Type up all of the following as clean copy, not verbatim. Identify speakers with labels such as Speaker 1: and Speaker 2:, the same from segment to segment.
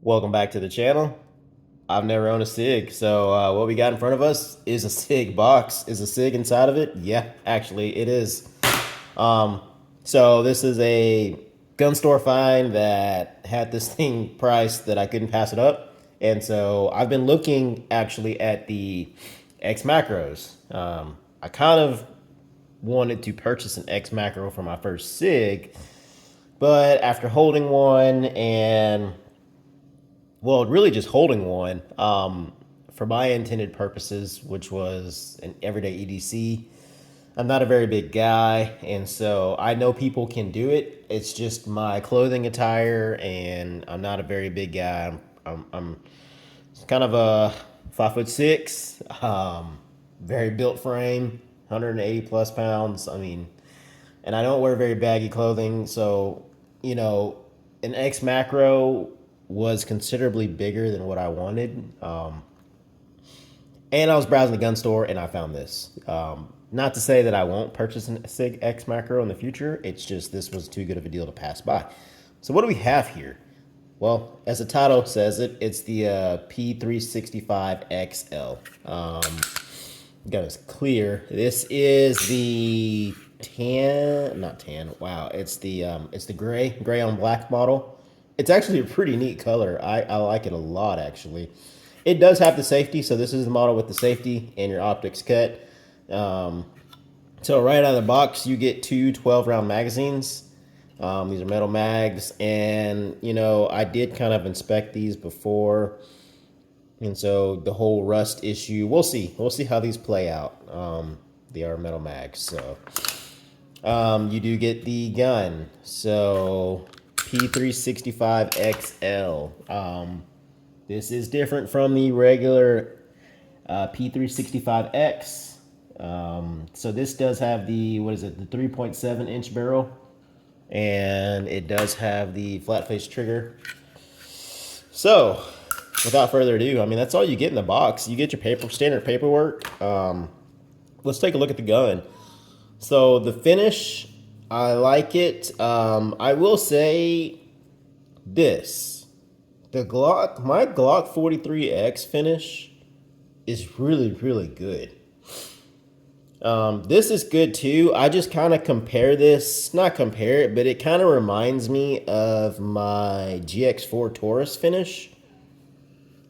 Speaker 1: Welcome back to the channel. I've never owned a Sig, so what we got in front of us is a Sig box. Is a Sig inside of it? Yeah, actually it is. Um, so this is a gun store find that had this thing priced that I couldn't pass it up. And so I've been looking actually at the X macros. I kind of wanted to purchase an X macro for my first Sig, but after holding one and well, really just holding one for my intended purposes, which was an everyday EDC. I'm not a very big guy, and so I know people can do it. It's just my clothing attire, and I'm not a very big guy. I'm kind of a 5'6", very built frame, 180 plus pounds. I mean, and I don't wear very baggy clothing, so an X macro was considerably bigger than what I wanted. And I was browsing the gun store and I found this. Not to say that I won't purchase a Sig X macro in the future. It's just this was too good of a deal to pass by. So what do we have here? Well, as the title says it's the P365xl. Gun is clear. This is the not tan. Wow, it's the gray on black model. It's actually a pretty neat color. I like it a lot, actually. It does have the safety, so this is the model with the safety and your optics cut. So right out of the box, you get two 12-round magazines. These are metal mags, and I did kind of inspect these before, and so the whole rust issue, we'll see how these play out. They are metal mags, so you do get the gun. So P365xl. This is different from the regular P365X. So this does have the, the 3.7 inch barrel, and it does have the flat face trigger. So without further ado, I mean, that's all you get in the box. You get your standard paperwork. Let's take a look at the gun. So the finish, I like it. I will say this. My Glock 43X finish is really, really good. This is good too. I just kind of not compare it, but it kind of reminds me of my GX4 Taurus finish.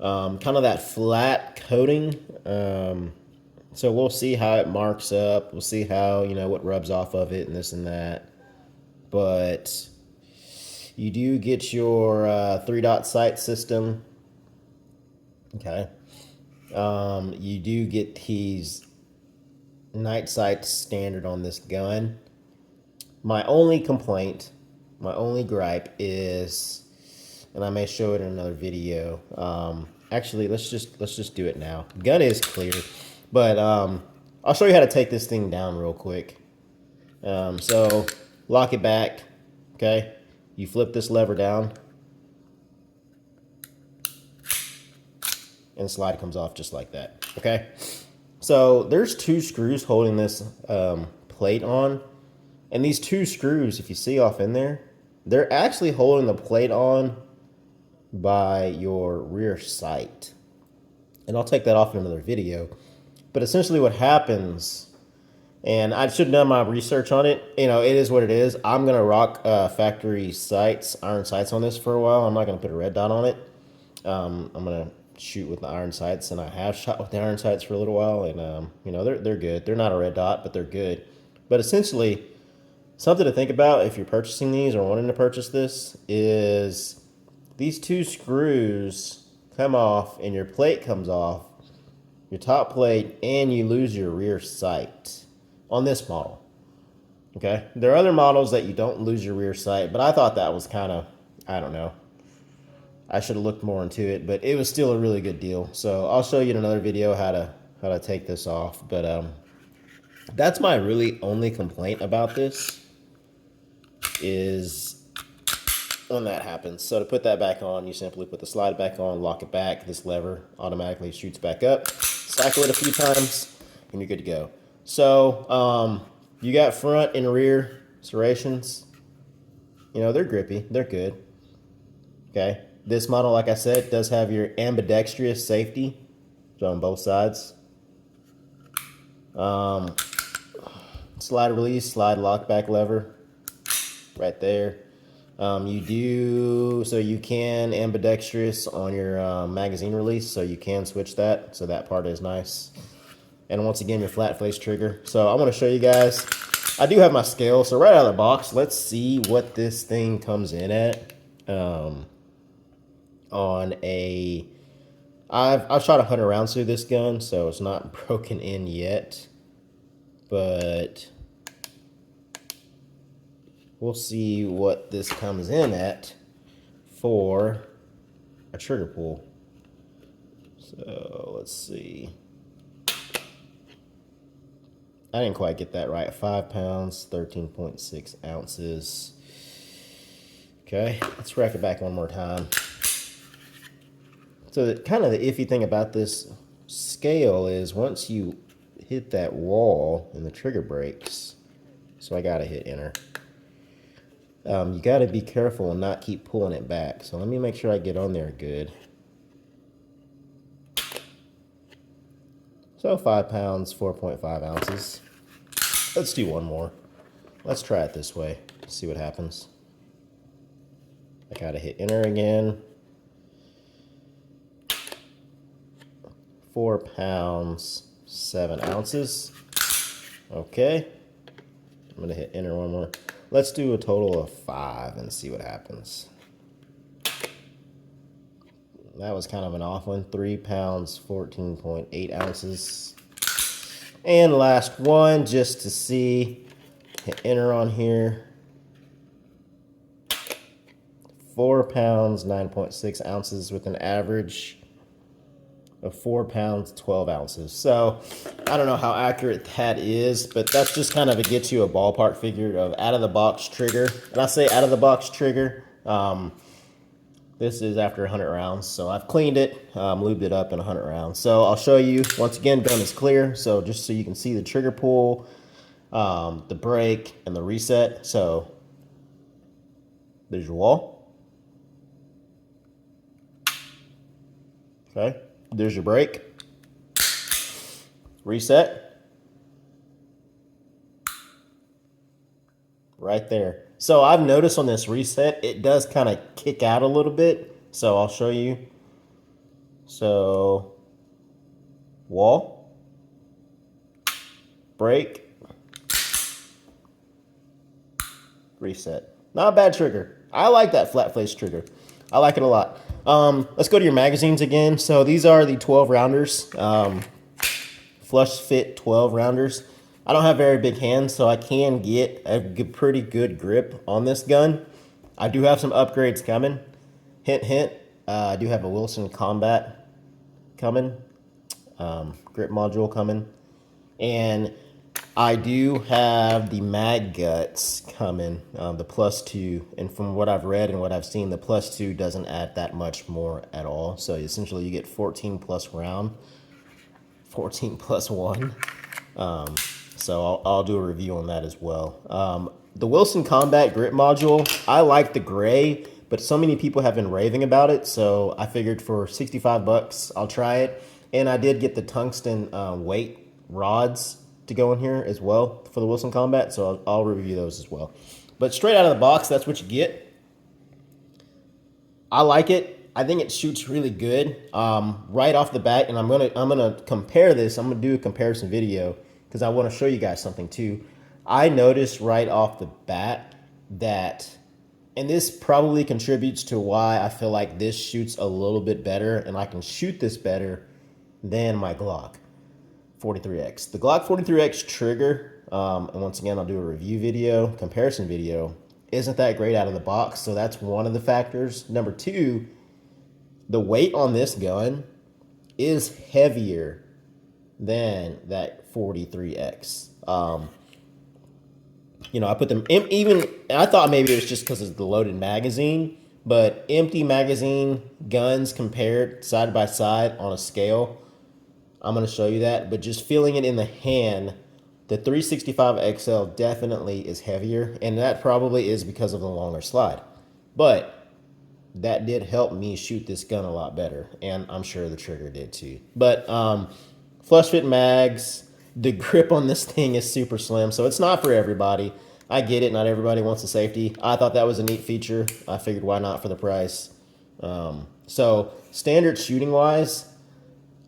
Speaker 1: Kind of that flat coating. So we'll see how it marks up. We'll see how, what rubs off of it and this and that. But you do get your 3-dot sight system. Okay. You do get these night sights standard on this gun. My only complaint, my only gripe is, and I may show it in another video. Actually, let's just do it now. Gun is clear, but I'll show you how to take this thing down real quick. So lock it back. Okay, you flip this lever down, and the slide comes off just like that. Okay, so there's two screws holding this plate on, and these two screws, if you see off in there, they're actually holding the plate on by your rear sight. And I'll take that off in another video. But essentially what happens, and I should have done my research on it, it is what it is. I'm going to rock factory sights, iron sights on this for a while. I'm not going to put a red dot on it. I'm going to shoot with the iron sights, and I have shot with the iron sights for a little while, and they're good. They're not a red dot, but they're good. But essentially, something to think about if you're purchasing these or wanting to purchase this is these two screws come off and your plate comes off, your top plate, and you lose your rear sight on this model. Okay, there are other models that you don't lose your rear sight, but I thought that was kind of, I don't know, I should have looked more into it, but it was still a really good deal. So I'll show you in another video how to take this off. But that's my really only complaint about this, is when that happens. So to put that back on, you simply put the slide back on, lock it back. This lever automatically shoots back up. Cycle it a few times, and you're good to go. So you got front and rear serrations. They're grippy. They're good. Okay. This model, like I said, does have your ambidextrous safety on both sides. Slide release, slide lock back lever right there. You can ambidextrous on your magazine release, so you can switch that. So that part is nice. And once again, your flat face trigger. So I want to show you guys. I do have my scale, so right out of the box, let's see what this thing comes in at. I've shot 100 rounds through this gun, so it's not broken in yet, but we'll see what this comes in at for a trigger pull. So let's see. I didn't quite get that right. 5 pounds, 13.6 ounces. Okay, let's rack it back one more time. So kind of the iffy thing about this scale is once you hit that wall and the trigger breaks, so I gotta hit enter. You gotta be careful and not keep pulling it back. So let me make sure I get on there good. So 5 pounds, 4.5 ounces. Let's do one more. Let's try it this way, see what happens. I gotta hit enter again. 4 pounds, 7 ounces. Okay. I'm gonna hit enter one more. Let's do a total of 5 and see what happens. That was kind of an off one. 3 pounds, 14.8 ounces. And last one, just to see. Hit enter on here. 4 pounds, 9.6 ounces with an average of 4 pounds, 12 ounces. So I don't know how accurate that is, but that's just kind of to get you a ballpark figure of out of the box trigger. And I say out of the box trigger. This is after 100 rounds. So I've cleaned it, lubed it up in 100 rounds. So I'll show you, once again, gun is clear. So just so you can see the trigger pull, the break, and the reset. So there's your wall. Okay. There's your break. Reset. Right there. So I've noticed on this reset, it does kind of kick out a little bit. So I'll show you. So, wall. Break. Reset. Not a bad trigger. I like that flat face trigger. I like it a lot. Let's go to your magazines again. So these are the 12 rounders, flush fit 12 rounders. I don't have very big hands, so I can get a pretty good grip on this gun. I do have some upgrades coming. Hint, hint. I do have a Wilson Combat coming, grip module coming, and I do have the mag guts coming, the +2, and from what I've read and what I've seen, the +2 doesn't add that much more at all. So essentially you get 14 plus round, 14 plus 1. So I'll do a review on that as well. The Wilson Combat grip module, I like the gray, but so many people have been raving about it, so I figured for 65 bucks, I'll try it. And I did get the tungsten weight rods to go in here as well for the Wilson Combat, so I'll review those as well. But straight out of the box, that's what you get. I like it. I think it shoots really good right off the bat, and I'm gonna compare this. I'm gonna do a comparison video because I want to show you guys something too. I noticed right off the bat that, and this probably contributes to why I feel like this shoots a little bit better, and I can shoot this better than my Glock 43X. The Glock 43X trigger, and once again, I'll do a review video, comparison video, isn't that great out of the box, so that's one of the factors. Number two, the weight on this gun is heavier than that 43X. You know, I put them even, and I thought maybe it was just because of the loaded magazine, but empty magazine guns compared side by side on a scale, I'm going to show you that, but just feeling it in the hand, the 365XL definitely is heavier, and that probably is because of the longer slide. But that did help me shoot this gun a lot better, and I'm sure the trigger did too. But flush fit mags, the grip on this thing is super slim, so it's not for everybody. I get it, not everybody wants the safety. I thought that was a neat feature. I figured why not for the price. So standard shooting wise,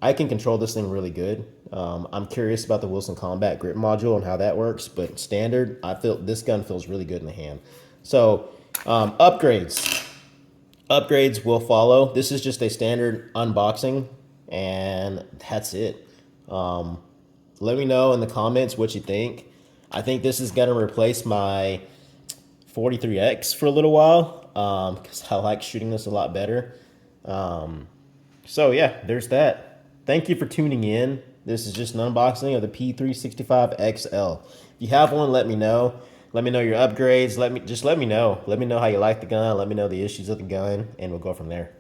Speaker 1: I can control this thing really good. I'm curious about the Wilson Combat grip module and how that works, but standard, I feel this gun feels really good in the hand. So upgrades will follow. This is just a standard unboxing, and that's it. Let me know in the comments what you think. I think this is gonna replace my 43X for a little while, because I like shooting this a lot better. So yeah, there's that. Thank you for tuning in. This is just an unboxing of the P365xl. If you have one, let me know. Let me know your upgrades. Let me know. Let me know how you like the gun. Let me know the issues of the gun, and we'll go from there.